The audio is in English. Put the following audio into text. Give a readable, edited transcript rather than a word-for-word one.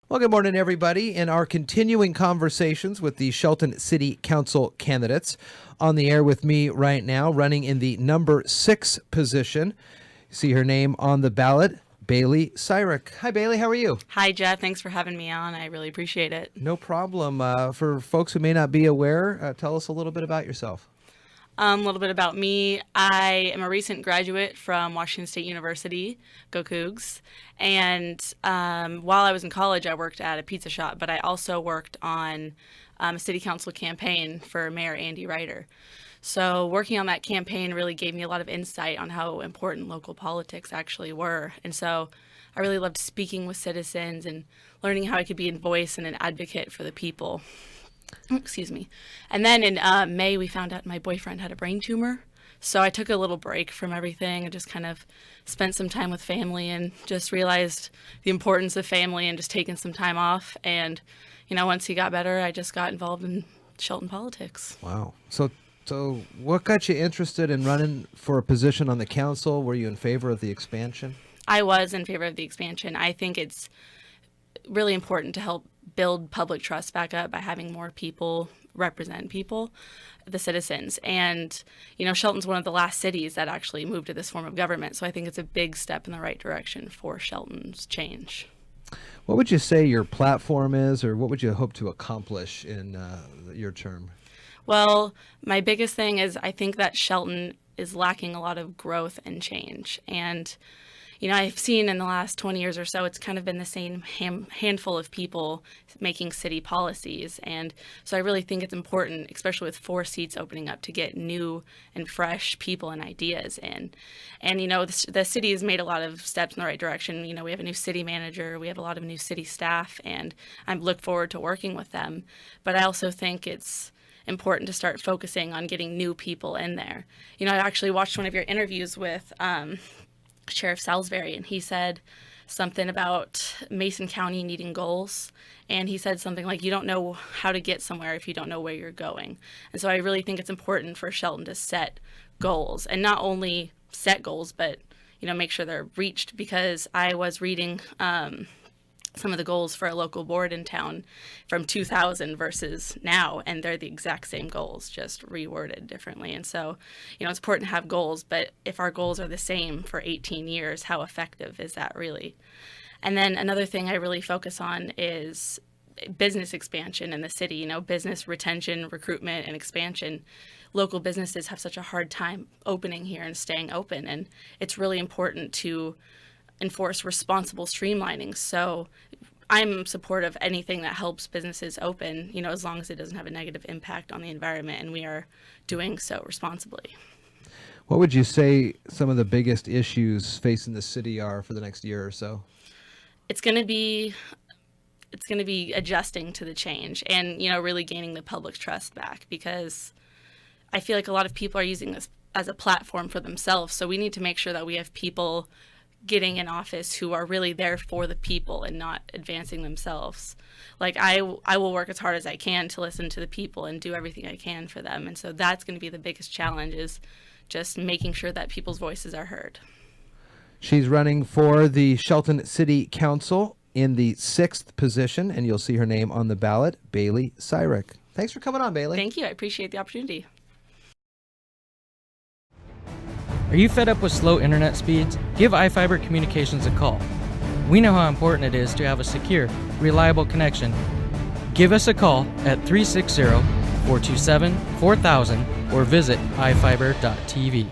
Well, good morning, everybody. In our continuing conversations with the Shelton City Council candidates, on the air with me right now, running in the number 6 position. See her name on the ballot, Bailee Syrek. Hi, Bailee. How are you? Hi, Jeff. Thanks for having me on. I really appreciate it. No problem. For folks who may not be aware, tell us a little bit about yourself. A little bit about me. I am a recent graduate from Washington State University, go Cougs. And while I was in college, I worked at a pizza shop, but I also worked on a city council campaign for Mayor Andy Ryder. So working on that campaign really gave me a lot of insight on how important local politics actually were. And so I really loved speaking with citizens and learning how I could be a voice and an advocate for the people. Excuse me. And then in May, we found out my boyfriend had a brain tumor. So I took a little break from everything and just kind of spent some time with family and just realized the importance of family and just taking some time off. And, once he got better, I just got involved in Shelton politics. Wow. So what got you interested in running for a position on the council? Were you in favor of the expansion? I was in favor of the expansion. I think it's really important to help build public trust back up by having more people represent people, the citizens. And, Shelton's one of the last cities that actually moved to this form of government. So I think it's a big step in the right direction for Shelton's change. What would you say your platform is, or what would you hope to accomplish in your term? Well, my biggest thing is I think that Shelton is lacking a lot of growth and change. And I've seen in the last 20 years or so, it's kind of been the same handful of people making city policies. And so I really think it's important, especially with 4 seats opening up, to get new and fresh people and ideas in. And, the city has made a lot of steps in the right direction. We have a new city manager, we have a lot of new city staff, and I look forward to working with them. But I also think it's important to start focusing on getting new people in there. I actually watched one of your interviews with Sheriff Salisbury, and he said something about Mason County needing goals. And he said something like, you don't know how to get somewhere if you don't know where you're going. And so I really think it's important for Shelton to set goals, and not only set goals, but, make sure they're reached, because I was reading some of the goals for a local board in town from 2000 versus now, and they're the exact same goals, just reworded differently. And so, it's important to have goals, but if our goals are the same for 18 years, how effective is that really? And then another thing I really focus on is business expansion in the city, business retention, recruitment, and expansion. Local businesses have such a hard time opening here and staying open, and it's really important to enforce responsible streamlining. So I'm supportive of anything that helps businesses open, as long as it doesn't have a negative impact on the environment, and we are doing so responsibly. What would you say some of the biggest issues facing the city are for the next year or so? It's going to be adjusting to the change and, really gaining the public's trust back, because I feel like a lot of people are using this as a platform for themselves. So we need to make sure that we have people getting in office who are really there for the people and not advancing themselves. Like I will work as hard as I can to listen to the people and do everything I can for them. And so that's going to be the biggest challenge, is just making sure that people's voices are heard. She's running for the Shelton City Council in the 6th position, and you'll see her name on the ballot, Bailee Syrek. Thanks for coming on, Bailee. Thank you. I appreciate the opportunity. Are you fed up with slow internet speeds? Give iFiber Communications a call. We know how important it is to have a secure, reliable connection. Give us a call at 360-427-4000 or visit ifiber.tv.